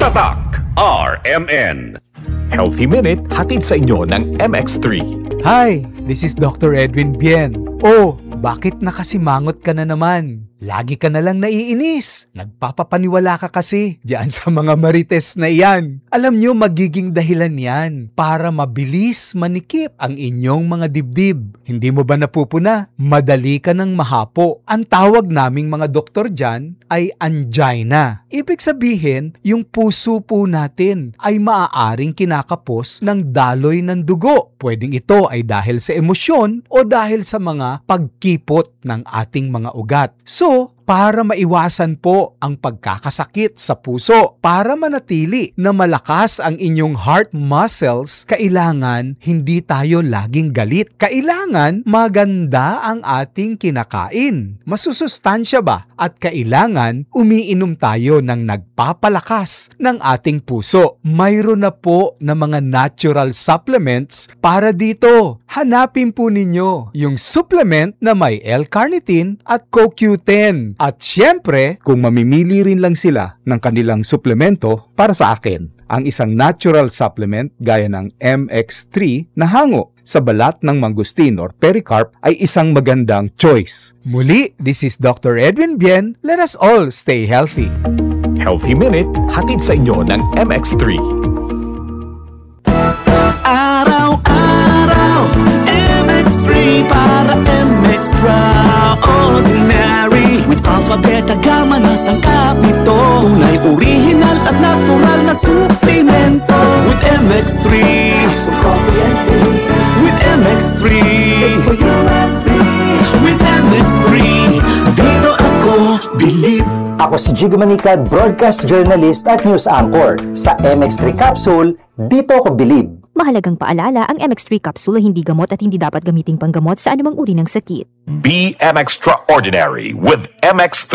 Tatak RMN. Healthy Minute hatid sa inyo ng MX3. Hi, this is Dr. Edwin Bien. Oh, bakit nakasimangot ka na naman? Lagi ka na lang naiinis. Nagpapapaniwala ka kasi diyan sa mga marites na iyan. Alam nyo, magiging dahilan yan para mabilis manikip ang inyong mga dibdib. Hindi mo ba napupuna? Madali ka ng mahapo. Ang tawag naming mga doktor dyan ay angina. Ibig sabihin, yung puso po natin ay maaaring kinakapos ng daloy ng dugo. Pwedeng ito ay dahil sa emosyon o dahil sa mga pagkipot ng ating mga ugat. So, para maiwasan po ang pagkakasakit sa puso, para manatili na malakas ang inyong heart muscles, kailangan hindi tayo laging galit. Kailangan maganda ang ating kinakain. Masusustansya ba? At kailangan umiinom tayo ng nagpapalakas ng ating puso. Mayroon na po na mga natural supplements para dito. Hanapin po ninyo yung supplement na may L-carnitine at CoQ10. At syempre, kung mamimili rin lang sila ng kanilang suplemento para sa akin, ang isang natural supplement gaya ng MX3 na hango sa balat ng mangustin or pericarp ay isang magandang choice. Muli, this is Dr. Edwin Bien. Let us all stay healthy. Healthy Minute hatid sa inyo ng MX3. Araw-araw, MX3 para MX-Traordinary. With Alpha, Beta, Gamma na sangkap nito. Tunay, original at natural na suplemento. With MX3, so coffee and tea. With MX3, it's for you and me. With MX3, dito ako believe. Ako si Jigo Manicad, broadcast journalist at news anchor. Sa MX3 Capsule, dito ako believe. Mahalagang paalala, ang MX3 capsule ay hindi gamot at hindi dapat gamiting panggamot sa anumang uri ng sakit. Be extraordinary with MX3.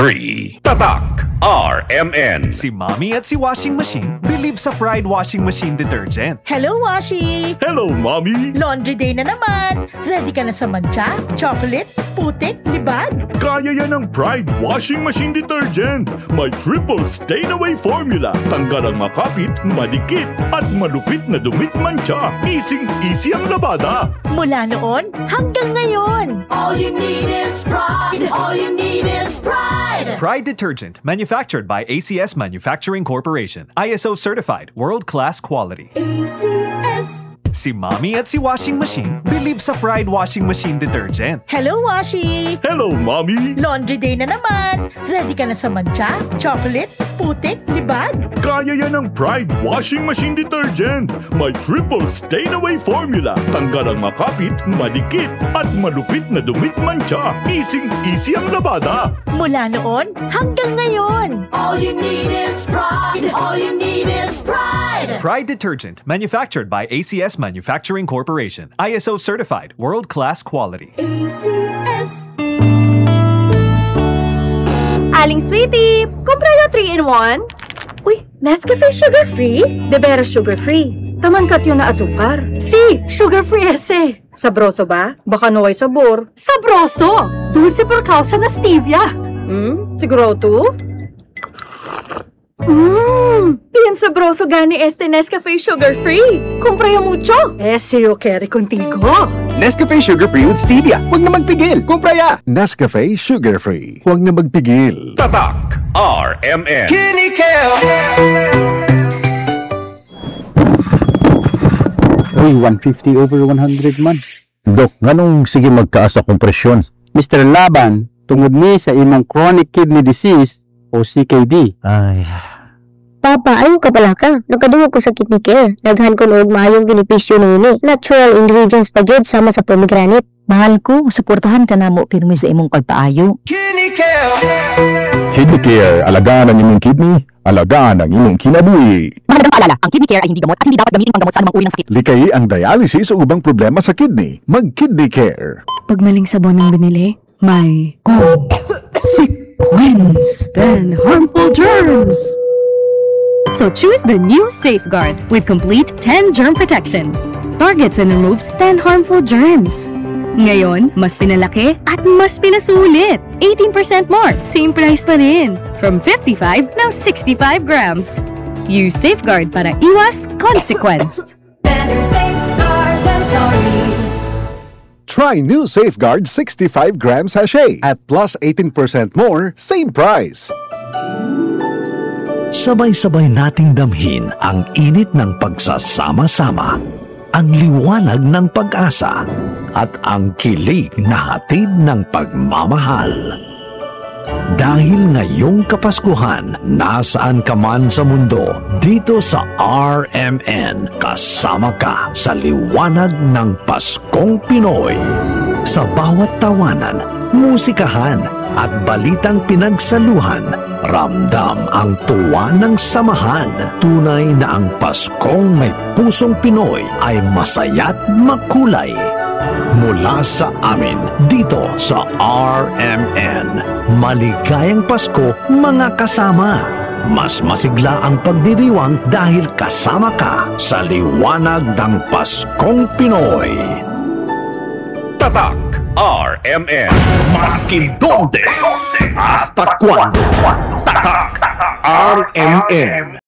Tatak RMN. Si Mommy at si Washing Machine believe sa Pride Washing Machine Detergent. Hello, Washi! Hello, Mommy! Laundry day na naman! Ready ka na sa mancha, chocolate, putik, libag? Kaya yan ang Pride Washing Machine Detergent. May triple stain-away formula. Tanggal ang makapit, madikit, at malupit na dumit mancha. Easy ang labada. Mula noon hanggang ngayon. All you need is pride. All you need is pride. Pride Detergent, manufactured by ACS Manufacturing Corporation. ISO certified, world-class quality. ACS. Si Mommy at si Washing Machine believe sa Pride Washing Machine Detergent. Hello, Washi! Hello, Mommy! Laundry day na naman! Ready ka na sa mancha, chocolate, putik, libag? Kaya yan ang Pride Washing Machine Detergent. May triple stain-away formula. Tanggal ang makapit, madikit, at malupit na dumit mancha. Easy ang labada. Mula noon hanggang ngayon. All you need is pride. All you need is pride. Pride Detergent, manufactured by ACS Manufacturing Corporation. ISO certified, world-class quality. ACS. Aling Sweetie, kumpra na 3-in-1. Uy, Nescafe sugar-free? De veras sugar-free. Taman-kat yun na asukar. Si, sugar-free ese. Sabroso ba? Baka naway sabor. Sabroso! Dulce por causa na stevia. Siguro to? Bien sabroso gani este Nescafe sugar-free. Compraya mucho. Ese yo quiere contigo. Nescafe sugar-free with stevia. Huwag na magpigil. Compraya. Nescafe sugar-free. Huwag na magpigil. Tatak RMN. Uy, 150 over 100 man. Dok, nganong sige magtaas sa kompresyon? Mr. Laban, tungod ni sa imong chronic kidney disease o CKD. Ay. Papa, ayaw ka pala ka. Nagkadungog ko sa kidney care. Daghan ko nood maayong benepisyo nini. Natural ingredients pa gyud sama sa pomegranate. Mahal ko, suportahan ka na mo pirmi sa imong pagpaayo. Kidney care. Kidney Care, alagaan ang imong kidney, alagaan ang imong kinabuhi. Mahalagang paalala, ang kidney care ay hindi gamot at hindi dapat gamitin panggamot sa anumang uri ng sakit. Likay ang dialysis o ubang problema sa kidney. Mag-Kidney Care. Pag maling sabon ang binili, may consequence than harmful germs. So choose the new Safeguard with complete 10 germ protection. Targets and removes 10 harmful germs. Ngayon, mas pinalaki at mas pinasulit. 18% more, same price pa rin. From 55, now 65 grams. Use Safeguard para iwas consequence. Better safeguard than sorry. Try new Safeguard 65 gram sachet at plus 18% more, same price. Sabay-sabay nating damhin ang init ng pagsasama-sama, ang liwanag ng pag-asa, at ang kilig na hatid ng pagmamahal. Dahil ngayong Kapaskuhan, nasaan ka man sa mundo, dito sa RMN, kasama ka sa liwanag ng Paskong Pinoy. Sa bawat tawanan, musikahan at balitang pinagsaluhan, ramdam ang tuwa ng samahan. Tunay na ang Paskong may pusong Pinoy ay masaya't makulay. Mula sa amin, dito sa RMN, maligayang Pasko mga kasama. Mas masigla ang pagdiriwang dahil kasama ka sa liwanag ng Paskong Pinoy. Tatak RMN. Maskin donde, hasta cuando. Tatak RMN.